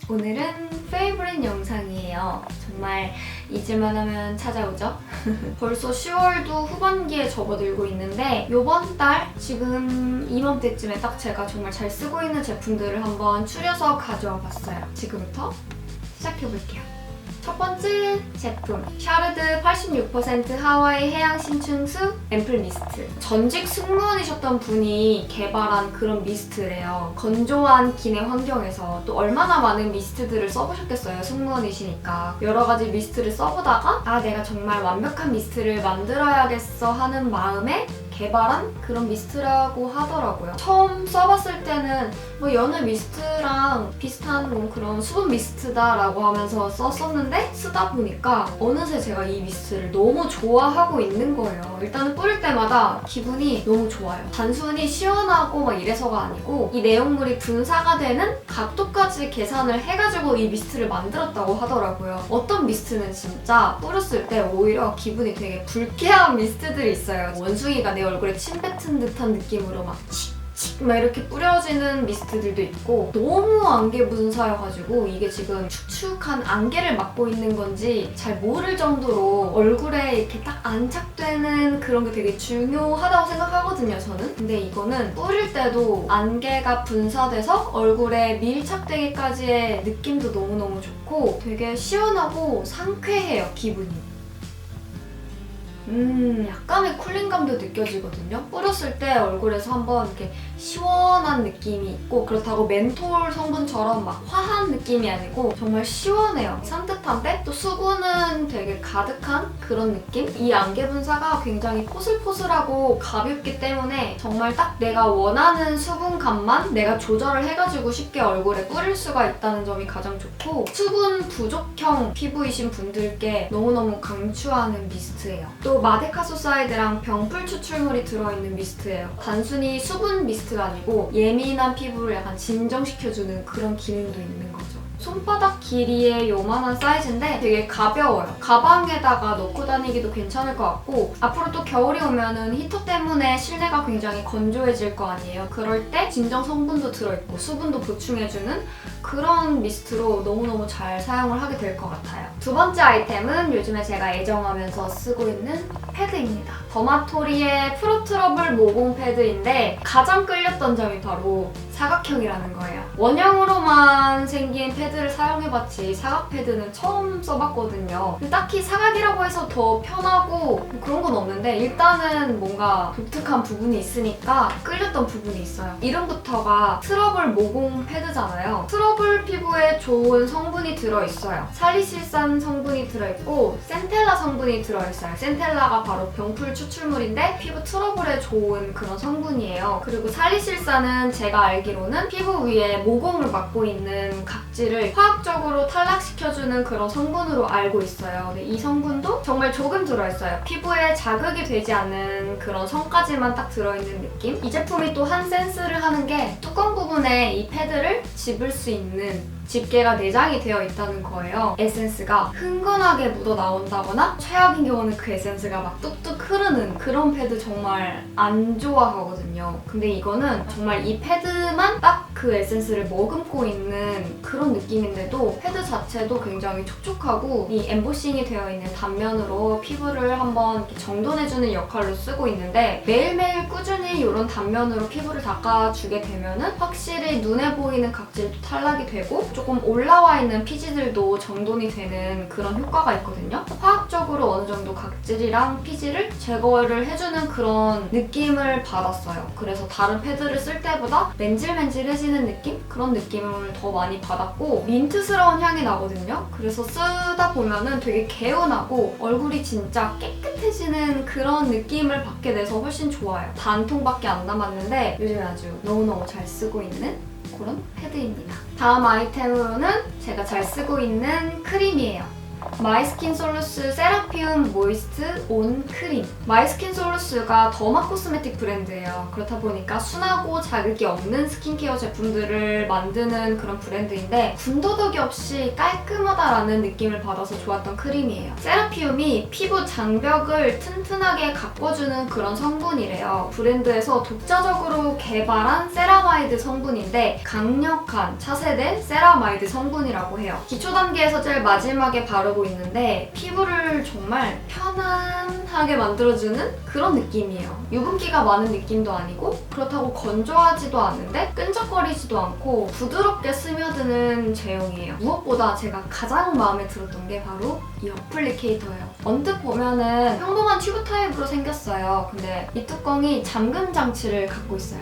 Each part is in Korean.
오늘은 페이보릿 영상이에요. 정말 잊을만 하면 찾아오죠? 벌써 10월도 후반기에 접어들고 있는데 이번 달 지금 이맘때쯤에 딱 제가 정말 잘 쓰고 있는 제품들을 한번 추려서 가져와 봤어요. 지금부터 시작해볼게요. 첫 번째 제품, 샤르드 86% 하와이 해양 신층수 앰플 미스트. 전직 승무원이셨던 분이 개발한 그런 미스트래요. 건조한 기내 환경에서 또 얼마나 많은 미스트들을 써보셨겠어요, 승무원이시니까. 여러 가지 미스트를 써보다가 내가 정말 완벽한 미스트를 만들어야겠어 하는 마음에 개발한 그런 미스트라고 하더라고요. 처음 써봤을 때는 뭐 여느 미스트랑 비슷한 뭐 그런 수분 미스트다라고 하면서 썼었는데 쓰다 보니까 어느새 제가 이 미스트를 너무 좋아하고 있는 거예요. 일단은 뿌릴 때마다 기분이 너무 좋아요. 단순히 시원하고 막 이래서가 아니고 이 내용물이 분사가 되는 각도까지 계산을 해가지고 이 미스트를 만들었다고 하더라고요. 어떤 미스트는 진짜 뿌렸을 때 오히려 기분이 되게 불쾌한 미스트들이 있어요. 원숭이가 내 얼굴에 침 뱉은 듯한 느낌으로 막 칙칙 막 이렇게 뿌려지는 미스트들도 있고 너무 안개 분사여가지고 이게 지금 축축한 안개를 맡고 있는 건지 잘 모를 정도로 얼굴에 이렇게 딱 안착되는 그런 게 되게 중요하다고 생각하거든요, 저는. 근데 이거는 뿌릴 때도 안개가 분사돼서 얼굴에 밀착되기까지의 느낌도 너무너무 좋고 되게 시원하고 상쾌해요, 기분이. 약간의 쿨링감도 느껴지거든요. 뿌렸을 때 얼굴에서 한번 이렇게 시원한 느낌이 있고 그렇다고 멘톨 성분처럼 막 화한 느낌이 아니고 정말 시원해요. 산뜻한데 또 수분은 되게 가득한 그런 느낌? 이 안개 분사가 굉장히 포슬포슬하고 가볍기 때문에 정말 딱 내가 원하는 수분감만 내가 조절을 해가지고 쉽게 얼굴에 뿌릴 수가 있다는 점이 가장 좋고 수분 부족형 피부이신 분들께 너무너무 강추하는 미스트예요. 또 마데카 소사이드랑 병풀 추출물이 들어있는 미스트예요. 단순히 수분 미스트가 아니고 예민한 피부를 약간 진정시켜주는 그런 기능도 있는 거죠. 손바닥 길이의 요만한 사이즈인데 되게 가벼워요. 가방에다가 넣고 다니기도 괜찮을 것 같고 앞으로 또 겨울이 오면은 히터 때문에 실내가 굉장히 건조해질 거 아니에요. 그럴 때 진정 성분도 들어있고 수분도 보충해주는 그런 미스트로 너무너무 잘 사용을 하게 될 것 같아요. 두 번째 아이템은 요즘에 제가 애정하면서 쓰고 있는 패드입니다. 더마토리의 프로트러블 모공 패드인데 가장 끌렸던 점이 바로 사각형이라는 거예요. 원형으로만 생긴 패드를 사용해봤지 사각 패드는 처음 써봤거든요. 딱히 사각이라고 해서 더 편하고 그런 건 없는데 일단은 뭔가 독특한 부분이 있으니까 끌렸던 부분이 있어요. 이름부터가 트러블 모공 패드잖아요. 트러블 피부에 좋은 성분이 들어있어요. 살리실산 성분이 들어있고 센텔라 성분이 들어있어요. 센텔라가 바로 병풀 추출물인데 피부 트러블에 좋은 그런 성분이에요. 그리고 살리실산은 제가 알기로는 피부 위에 모공을 막고 있는 각질을 화학적으로 탈락시켜주는 그런 성분으로 알고 있어요. 근데 이 성분도 정말 조금 들어있어요. 피부에 자극이 되지 않는 그런 성까지만 딱 들어있는 느낌? 이 제품이 또 한 센스를 하는 게 뚜껑 부분에 이 패드를 집을 수 있는 집게가 내장이 되어 있다는 거예요. 에센스가 흥건하게 묻어 나온다거나 최악인 경우는 그 에센스가 막 뚝뚝 흐르는 그런 패드 정말 안 좋아하거든요. 근데 이거는 정말 이 패드만 딱 그 에센스를 머금고 있는 그런 느낌인데도 패드 자체도 굉장히 촉촉하고 이 엠보싱이 되어 있는 단면으로 피부를 한번 이렇게 정돈해주는 역할로 쓰고 있는데 매일매일 꾸준히 이런 단면으로 피부를 닦아주게 되면은 확실히 눈에 보이는 각질도 탈락이 되고 조금 올라와 있는 피지들도 정돈이 되는 그런 효과가 있거든요. 화학적으로 어느 정도 각질이랑 피지를 제거를 해주는 그런 느낌을 받았어요. 그래서 다른 패드를 쓸 때보다 맨질맨질해지는 느낌? 그런 느낌을 더 많이 받았고 민트스러운 향이 나거든요. 그래서 쓰다 보면은 되게 개운하고 얼굴이 진짜 깨끗해지는 그런 느낌을 받게 돼서 훨씬 좋아요. 반통밖에 안 남았는데 요즘에 아주 너무너무 잘 쓰고 있는 그런 패드입니다. 다음 아이템으로는 제가 잘 쓰고 있는 크림이에요. 마이스킨 솔루스 세라피움 모이스트 온 크림. 마이스킨 솔루스가 더마 코스메틱 브랜드예요. 그렇다 보니까 순하고 자극이 없는 스킨케어 제품들을 만드는 그런 브랜드인데 군더더기 없이 깔끔하다라는 느낌을 받아서 좋았던 크림이에요. 세라피움이 피부 장벽을 튼튼하게 가꿔주는 그런 성분이래요. 브랜드에서 독자적으로 개발한 세라마이드 성분인데 강력한 차세대 세라마이드 성분이라고 해요. 기초 단계에서 제일 마지막에 바르고 있는데 피부를 정말 편안하게 만들어주는 그런 느낌이에요. 유분기가 많은 느낌도 아니고 그렇다고 건조하지도 않은데 끈적거리지도 않고 부드럽게 스며드는 제형이에요. 무엇보다 제가 가장 마음에 들었던 게 바로 이 어플리케이터예요. 언뜻 보면은 평범한 튜브 타입으로 생겼어요. 근데 이 뚜껑이 잠금 장치를 갖고 있어요.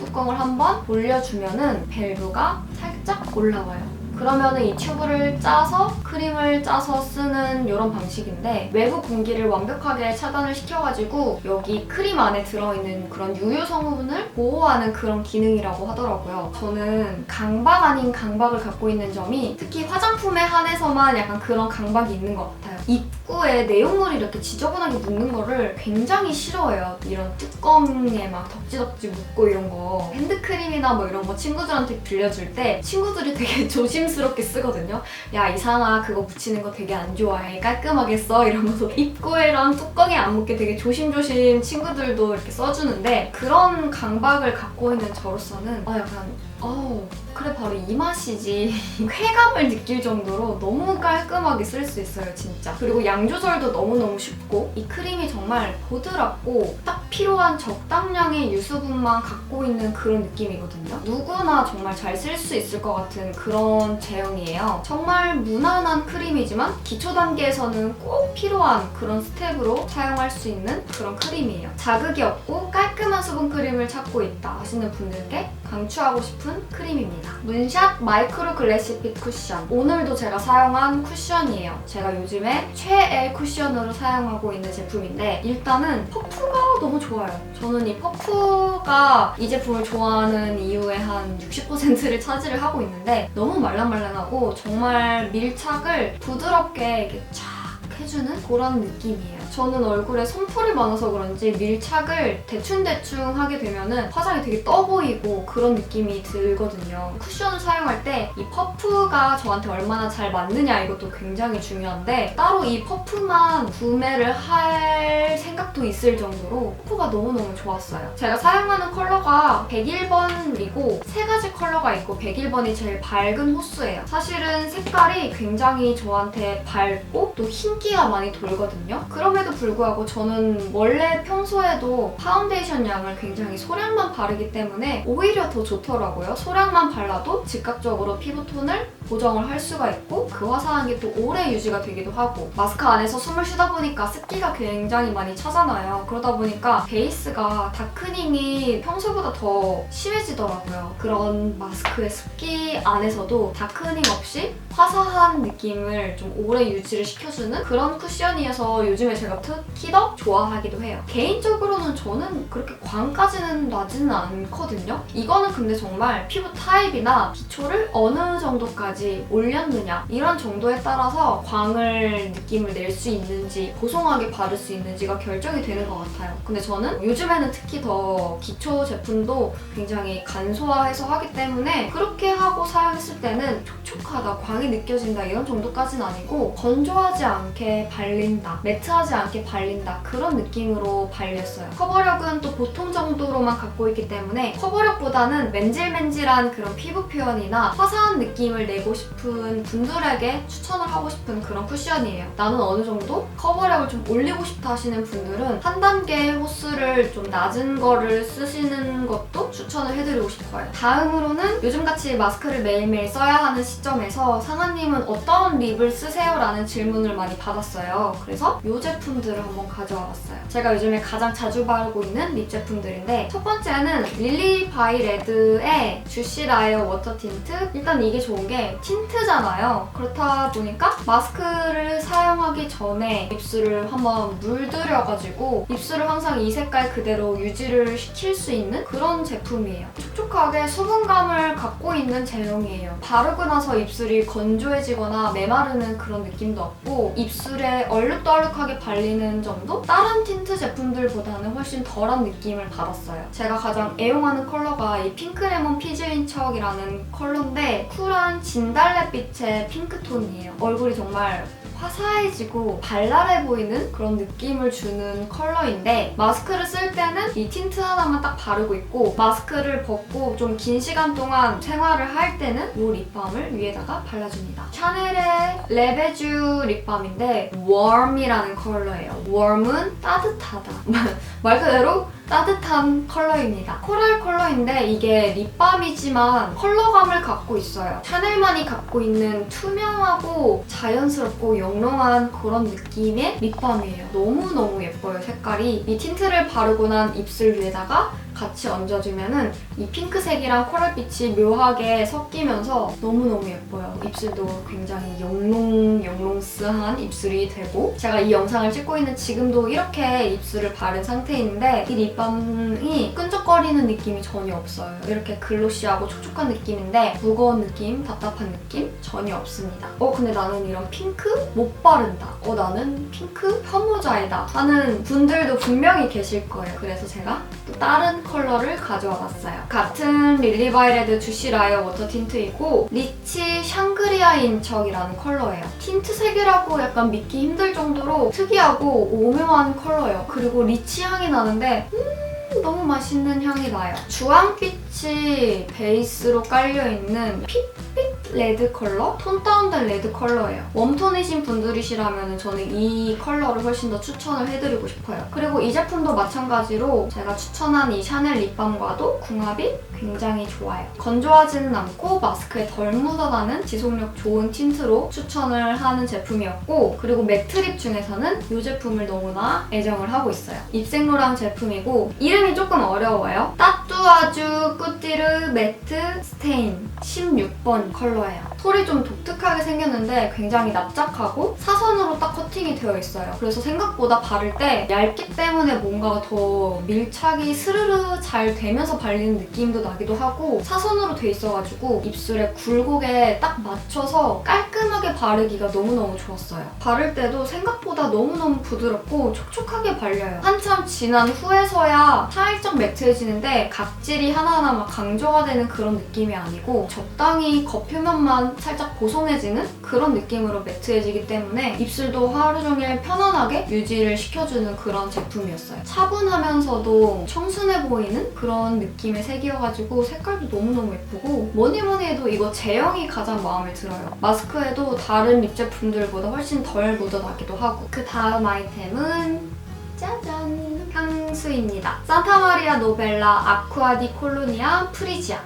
뚜껑을 한번 올려주면은 밸브가 살짝 올라와요. 그러면은 이 튜브를 짜서 크림을 짜서 쓰는 이런 방식인데 외부 공기를 완벽하게 차단을 시켜가지고 여기 크림 안에 들어있는 그런 유효 성분을 보호하는 그런 기능이라고 하더라고요. 저는 강박 아닌 강박을 갖고 있는 점이 특히 화장품에 한해서만 약간 그런 강박이 있는 것 같아요. 입구에 내용물이 이렇게 지저분하게 묻는 거를 굉장히 싫어해요. 이런 뚜껑에 막 덕지덕지 묻고 이런 거. 핸드크림이나 뭐 이런 거 친구들한테 빌려줄 때 친구들이 되게 조심스럽게 쓰거든요. 야 이상아 그거 묻히는 거 되게 안 좋아해. 깔끔하게 써 이러면서 입구에랑 뚜껑에 안 묻게 되게 조심조심 친구들도 이렇게 써주는데 그런 강박을 갖고 있는 저로서는 약간 그래 바로 이 맛이지 쾌감을 느낄 정도로 너무 깔끔하게 쓸 수 있어요 진짜. 그리고 양 조절도 너무너무 쉽고 이 크림이 정말 부드럽고 딱 필요한 적당량의 유수분만 갖고 있는 그런 느낌이거든요. 누구나 정말 잘 쓸 수 있을 것 같은 그런 제형이에요. 정말 무난한 크림이지만 기초 단계에서는 꼭 필요한 그런 스텝으로 사용할 수 있는 그런 크림이에요. 자극이 없고 깔끔한 수분 크림을 찾고 있다 하시는 분들께 강추하고 싶은 크림입니다. 문샷 마이크로 글래시 핏 쿠션. 오늘도 제가 사용한 쿠션이에요. 제가 요즘에 최애 쿠션으로 사용하고 있는 제품인데 일단은 퍼프가 너무 좋아요. 저는 이 퍼프가 이 제품을 좋아하는 이유의 한 60%를 차지를 하고 있는데 너무 말랑말랑하고 정말 밀착을 부드럽게 이렇게 쫙 해주는 그런 느낌이에요. 저는 얼굴에 손풀이 많아서 그런지 밀착을 대충대충 하게 되면은 화장이 되게 떠 보이고 그런 느낌이 들거든요. 쿠션을 사용할 때 이 퍼프가 저한테 얼마나 잘 맞느냐 이것도 굉장히 중요한데 따로 이 퍼프만 구매를 할 생각도 있을 정도로 퍼프가 너무너무 좋았어요. 제가 사용하는 컬러가 101번이고 3가지 컬러가 있고 101번이 제일 밝은 호수예요. 사실은 색깔이 굉장히 저한테 밝고 또 흰기가 많이 돌거든요. 그럼에도 불구하고 저는 원래 평소에도 파운데이션 양을 굉장히 소량만 바르기 때문에 오히려 더 좋더라고요. 소량만 발라도 즉각적으로 피부톤을 보정을 할 수가 있고 그 화사한 게 또 오래 유지가 되기도 하고 마스크 안에서 숨을 쉬다 보니까 습기가 굉장히 많이 차잖아요. 그러다 보니까 베이스가 다크닝이 평소보다 더 심해지더라고요. 그런 마스크의 습기 안에서도 다크닝 없이 화사한 느낌을 좀 오래 유지를 시켜주는 그런 쿠션이어서 요즘에 제가 특히 더 좋아하기도 해요. 개인적으로는 저는 그렇게 광까지는 나지는 않거든요. 이거는 근데 정말 피부 타입이나 기초를 어느 정도까지 올렸느냐 이런 정도에 따라서 광을 느낌을 낼 수 있는지 보송하게 바를 수 있는지가 결정이 되는 것 같아요. 근데 저는 요즘에는 특히 더 기초 제품도 굉장히 간소화해서 하기 때문에 그렇게 하고 사용했을 때는 촉촉하다, 광이 느껴진다 이런 정도까지는 아니고 건조하지 않게 발린다, 매트하지 않게 발린다 그런 느낌으로 발렸어요. 커버력은 또 보통 정도로만 갖고 있기 때문에 커버력보다는 맨질맨질한 그런 피부 표현이나 화사한 느낌을 내고 싶은 분들에게 추천을 하고 싶은 그런 쿠션이에요. 나는 어느 정도 커버력을 좀 올리고 싶다 하시는 분들은 한 단계 호수를 좀 낮은 거를 쓰시는 것도 추천을 해드리고 싶어요. 다음으로는 요즘같이 마스크를 매일매일 써야 하는 시점에서 상아님은 어떤 립을 쓰세요? 라는 질문을 많이 받았어요. 받았어요. 그래서 이 제품들을 한번 가져와 봤어요. 제가 요즘에 가장 자주 바르고 있는 립 제품들인데 첫 번째는 릴리 바이 레드의 주시 라이어 워터 틴트. 일단 이게 좋은 게 틴트잖아요. 그렇다 보니까 마스크를 사용하기 전에 입술을 한번 물들여가지고 입술을 항상 이 색깔 그대로 유지를 시킬 수 있는 그런 제품이에요. 촉촉하게 수분감을 갖고 있는 제형이에요. 바르고 나서 입술이 건조해지거나 메마르는 그런 느낌도 없고 입술에 얼룩덜룩하게 발리는 점도 다른 틴트 제품들보다는 훨씬 덜한 느낌을 받았어요. 제가 가장 애용하는 컬러가 이 핑크레몬 피즐린 척이라는 컬러인데 쿨한 진달래빛의 핑크톤이에요. 얼굴이 정말 화사해지고 발랄해 보이는 그런 느낌을 주는 컬러인데 마스크를 쓸 때는 이 틴트 하나만 딱 바르고 있고 마스크를 벗고 좀 긴 시간 동안 생활을 할 때는 이 립밤을 위에다가 발라줍니다. 샤넬의 레베쥬 립밤인데 Warm이라는 컬러예요. Warm은 따뜻하다. 말 그대로 따뜻한 컬러입니다. 코랄 컬러인데 이게 립밤이지만 컬러감을 갖고 있어요. 샤넬만이 갖고 있는 투명하고 자연스럽고 영롱한 그런 느낌의 립밤이에요. 너무너무 예뻐요, 색깔이. 이 틴트를 바르고 난 입술 위에다가 같이 얹어주면은 이 핑크색이랑 코랄빛이 묘하게 섞이면서 너무너무 예뻐요. 입술도 굉장히 영롱스한 입술이 되고 제가 이 영상을 찍고 있는 지금도 이렇게 입술을 바른 상태인데 이 립밤이 끈적거리는 느낌이 전혀 없어요. 이렇게 글로시하고 촉촉한 느낌인데 무거운 느낌, 답답한 느낌 전혀 없습니다. 근데 나는 이런 핑크 못 바른다. 나는 핑크 혐오자이다 하는 분들도 분명히 계실 거예요. 그래서 제가 또 다른 컬러를 가져와 봤어요. 같은 릴리 바이 레드 주시 라이어 워터 틴트이고 리치 샹그리아인 척이라는 컬러예요. 틴트색이라고 약간 믿기 힘들 정도로 특이하고 오묘한 컬러예요. 그리고 리치 향이 나는데 너무 맛있는 향이 나요. 주황빛이 베이스로 깔려있는 핏빛 레드 컬러? 톤 다운된 레드 컬러예요. 웜톤이신 분들이시라면 저는 이 컬러를 훨씬 더 추천을 해드리고 싶어요. 그리고 이 제품도 마찬가지로 제가 추천한 이 샤넬 립밤과도 궁합이 굉장히 좋아요. 건조하지는 않고 마스크에 덜 묻어나는 지속력 좋은 틴트로 추천을 하는 제품이었고 그리고 매트 립 중에서는 이 제품을 너무나 애정을 하고 있어요. 입생로랑 제품이고 이름이 조금 어려워요. 따뚜아주 꾸띠르 매트 스테인 16번 컬러예요. 톨이 좀 독특하게 생겼는데 굉장히 납작하고 사선으로 딱 커팅이 되어 있어요. 그래서 생각보다 바를 때 얇기 때문에 뭔가 더 밀착이 스르르 잘 되면서 발리는 느낌도 나기도 하고 사선으로 돼 있어가지고 입술에 굴곡에 딱 맞춰서 깔끔하게 바르기가 너무너무 좋았어요. 바를 때도 생각보다 너무너무 부드럽고 촉촉하게 발려요. 한참 지난 후에서야 살짝 매트해지는데 각질이 하나하나 막 강조가 되는 그런 느낌이 아니고 적당히 겉표면만 살짝 보송해지는 그런 느낌으로 매트해지기 때문에 입술도 하루 종일 편안하게 유지를 시켜주는 그런 제품이었어요. 차분하면서도 청순해 보이는 그런 느낌의 색이어가지고 색깔도 너무너무 예쁘고 뭐니뭐니 해도 이거 제형이 가장 마음에 들어요. 마스크에도 다른 립 제품들보다 훨씬 덜 묻어나기도 하고 그 다음 아이템은 짜잔! 향수입니다. 산타마리아 노벨라 아쿠아 디 콜로니아 프리지아.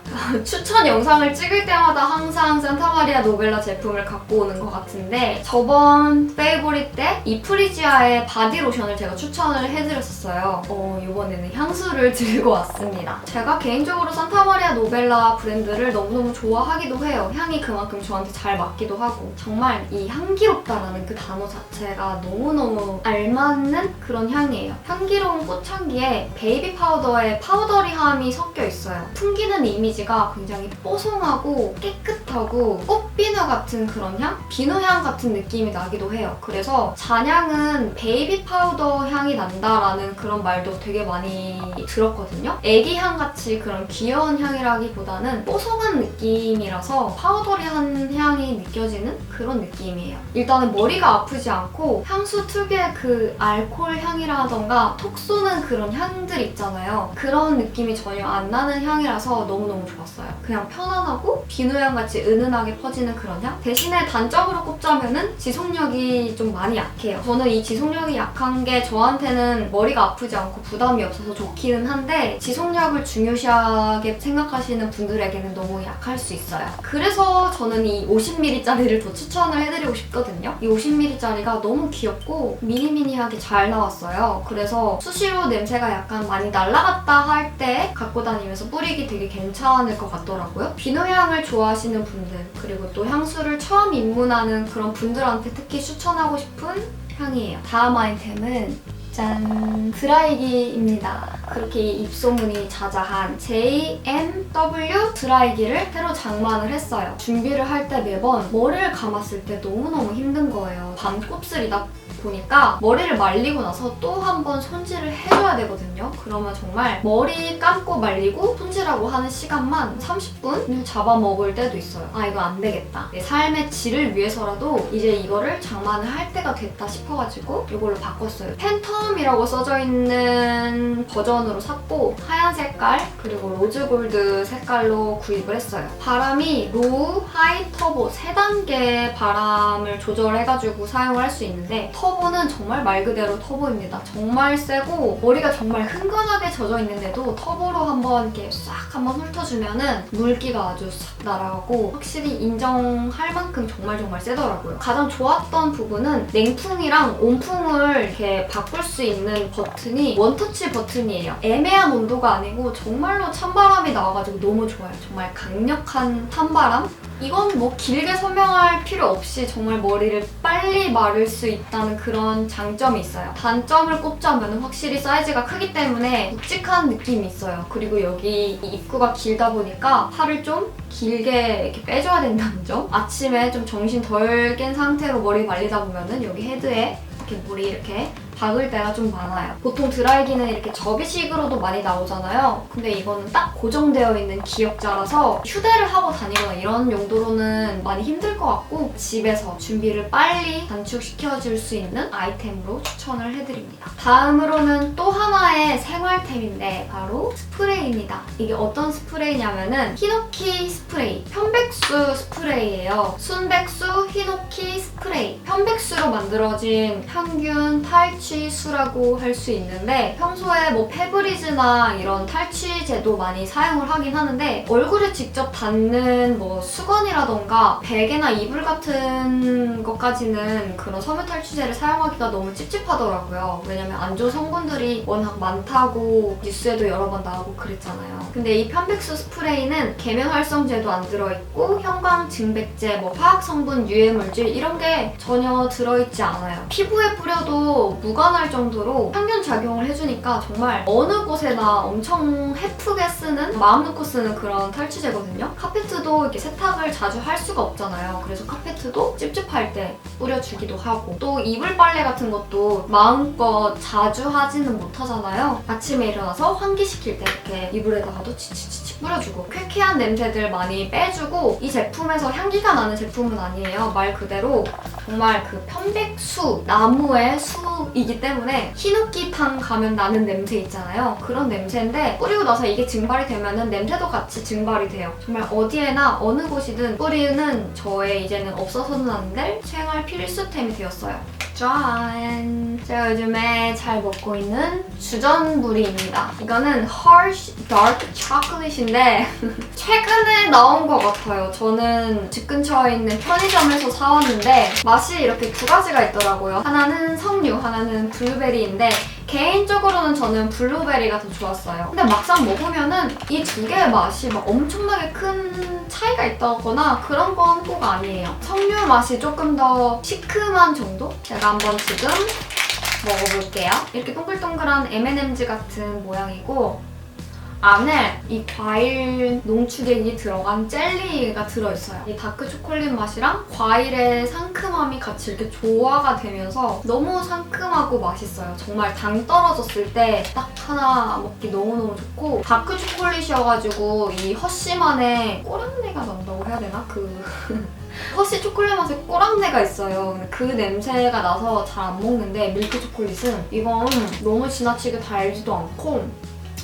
추천 영상을 찍을 때마다 항상 산타마리아 노벨라 제품을 갖고 오는 것 같은데 저번 페이보릿 때 이 프리지아의 바디로션을 제가 추천을 해드렸었어요. 이번에는 향수를 들고 왔습니다. 제가 개인적으로 산타마리아 노벨라 브랜드를 너무너무 좋아하기도 해요. 향이 그만큼 저한테 잘 맞기도 하고 정말 이 향기롭다라는 그 단어 자체가 너무너무 알맞는 그런 향이에요. 향기로운 꽃향기에 베이비 파우더에 파우더리함이 섞여 있어요. 풍기는 이미지가 굉장히 뽀송하고 깨끗하고 꽃비누 같은 그런 향? 비누향 같은 느낌이 나기도 해요. 그래서 잔향은 베이비 파우더 향이 난다라는 그런 말도 되게 많이 들었거든요. 애기향같이 그런 귀여운 향이라기보다는 뽀송한 느낌이라서 파우더리한 향이 느껴지는 그런 느낌이에요. 일단은 머리가 아프지 않고 향수 특유의 그 알코올 향이라던가 톡 쏘는 그런 향들 있잖아요. 그런 느낌이 전혀 안 나는 향이라서 너무너무 좋았어요. 그냥 편안하고 비누향같이 은은하게 퍼지는 좋아하시는 그런 향? 대신에 단점으로 꼽자면은 지속력이 좀 많이 약해요. 저는 이 지속력이 약한 게 저한테는 머리가 아프지 않고 부담이 없어서 좋기는 한데 지속력을 중요시하게 생각하시는 분들에게는 너무 약할 수 있어요. 그래서 저는 이 50ml짜리를 더 추천을 해드리고 싶거든요. 이 50ml짜리가 너무 귀엽고 미니미니하게 잘 나왔어요. 그래서 수시로 냄새가 약간 많이 날아갔다 할 때 갖고 다니면서 뿌리기 되게 괜찮을 것 같더라고요. 비누향을 좋아하시는 분들 그리고 또 향수를 처음 입문하는 그런 분들한테 특히 추천하고 싶은 향이에요. 다음 아이템은 짠! 드라이기입니다. 그렇게 입소문이 자자한 JMW 드라이기를 새로 장만을 했어요. 준비를 할 때 매번 머리를 감았을 때 너무너무 힘든 거예요. 밤 곱슬이다 보니까 머리를 말리고 나서 또 한 번 손질을 해줘야 되거든요. 그러면 정말 머리 감고 말리고 손질하고 하는 시간만 30분을 잡아먹을 때도 있어요. 아, 이거 안 되겠다. 내 삶의 질을 위해서라도 이제 이거를 장만을 할 때가 됐다 싶어가지고 이걸로 바꿨어요. 팬텀이라고 써져 있는 버전으로 샀고 하얀 색깔 그리고 로즈골드 색깔로 구입을 했어요. 바람이 로우, 하이, 터보 3단계 바람을 조절해가지고 사용을 할 수 있는데 터보는 정말 말 그대로 터보입니다. 정말 세고 머리가 정말 흥건하게 젖어 있는데도 터보로 한번 이렇게 싹 한번 훑어주면은 물기가 아주 싹 날아가고 확실히 인정할 만큼 정말 세더라고요. 가장 좋았던 부분은 냉풍이랑 온풍을 이렇게 바꿀 수 있는 버튼이 원터치 버튼이에요. 애매한 온도가 아니고 정말로 찬바람이 나와가지고 너무 좋아요. 정말 강력한 찬바람? 이건 뭐 길게 설명할 필요 없이 정말 머리를 빨리 마를 수 있다는 그런 장점이 있어요. 단점을 꼽자면 확실히 사이즈가 크기 때문에 묵직한 느낌이 있어요. 그리고 여기 이 입구가 길다 보니까 팔을 좀 길게 이렇게 빼줘야 된다는 점. 아침에 좀 정신 덜 깬 상태로 머리 말리다 보면은 여기 헤드에 이렇게 물이 이렇게 박을 때가 좀 많아요. 보통 드라이기는 이렇게 접이식으로도 많이 나오잖아요. 근데 이거는 딱 고정되어 있는 기역자라서 휴대를 하고 다니거나 이런 용도로는 많이 힘들 것 같고 집에서 준비를 빨리 단축시켜줄 수 있는 아이템으로 추천을 해드립니다. 다음으로는 또 하나의 생활템인데 바로 스프레이입니다. 이게 어떤 스프레이냐면은 히노키 스프레이, 편백수 스프레이예요. 순백수 히노키 스프레이. 편백수로 만들어진 향균, 탈취수라고 할 수 있는데 평소에 뭐 페브리즈나 이런 탈취제도 많이 사용을 하긴 하는데 얼굴에 직접 닿는 뭐 수건이라던가 베개나 이불 같은 것까지는 그런 섬유 탈취제를 사용하기가 너무 찝찝하더라고요. 왜냐면 안 좋은 성분들이 워낙 많다고 뉴스에도 여러 번 나오고 그랬잖아요. 근데 이 편백수 스프레이는 계면활성제도 안 들어있고 형광 증백제, 뭐 화학성분, 유해물질 이런 게 전혀 들어있지 않아요. 피부에 뿌려도 무관할 정도로 항균 작용을 해주니까 정말 어느 곳에나 엄청 해프게 쓰는, 마음 놓고 쓰는 그런 탈취제거든요. 카페트도 이렇게 세탁을 자주 할 수가 없잖아요. 그래서 카페트도 찝찝할 때 뿌려주기도 하고 또 이불 빨래 같은 것도 마음껏 자주 하지는 못하잖아요. 아침에 일어나서 환기시킬 때 이렇게 이불에다가도 치치치치 뿌려주고 쾌쾌한 냄새들 많이 빼주고 이 제품에서 향기가 나는 제품은 아니에요. 말 그대로 정말 그 편백수, 나무의 수이기 때문에 히노키탕 가면 나는 냄새 있잖아요. 그런 냄새인데 뿌리고 나서 이게 증발이 되면은 냄새도 같이 증발이 돼요. 정말 어디에나 어느 곳이든 뿌리는 저의 이제는 없어서는 안 될 생활 필수템이 되었어요. 짠! 제가 요즘에 잘 먹고 있는 주전부리입니다. 이거는 Harsh Dark Chocolate인데 최근에 나온 것 같아요. 저는 집 근처에 있는 편의점에서 사왔는데 맛이 이렇게 두 가지가 있더라고요. 하나는 석류, 하나는 블루베리인데 개인적으로는 저는 블루베리가 더 좋았어요. 근데 막상 먹으면은 이 두 개의 맛이 막 엄청나게 큰 차이가 있다거나 그런 건 꼭 아니에요. 석류 맛이 조금 더 시큼한 정도? 제가 한번 지금 먹어볼게요. 이렇게 동글동글한 M&M's 같은 모양이고 안에 이 과일 농축액이 들어간 젤리가 들어있어요. 이 다크 초콜릿 맛이랑 과일의 상큼함이 같이 이렇게 조화가 되면서 너무 상큼하고 맛있어요. 정말 당 떨어졌을 때 딱 하나 먹기 너무너무 좋고 다크 초콜릿이어가지고 이 허쉬만의 꼬랑내가 난다고 해야 되나? 허쉬 초콜릿 맛에 꼬랑내가 있어요. 근데 그 냄새가 나서 잘 안 먹는데 밀크 초콜릿은 이건 너무 지나치게 달지도 않고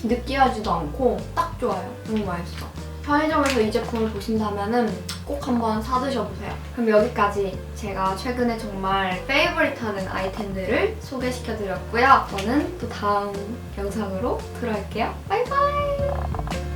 느끼하지도 않고 딱 좋아요. 너무 맛있어. 편의점에서 이 제품을 보신다면 꼭 한번 사드셔보세요. 그럼 여기까지 제가 최근에 정말 페이보릿하는 아이템들을 소개시켜드렸고요. 저는 또 다음 영상으로 돌아올게요. 바이바이!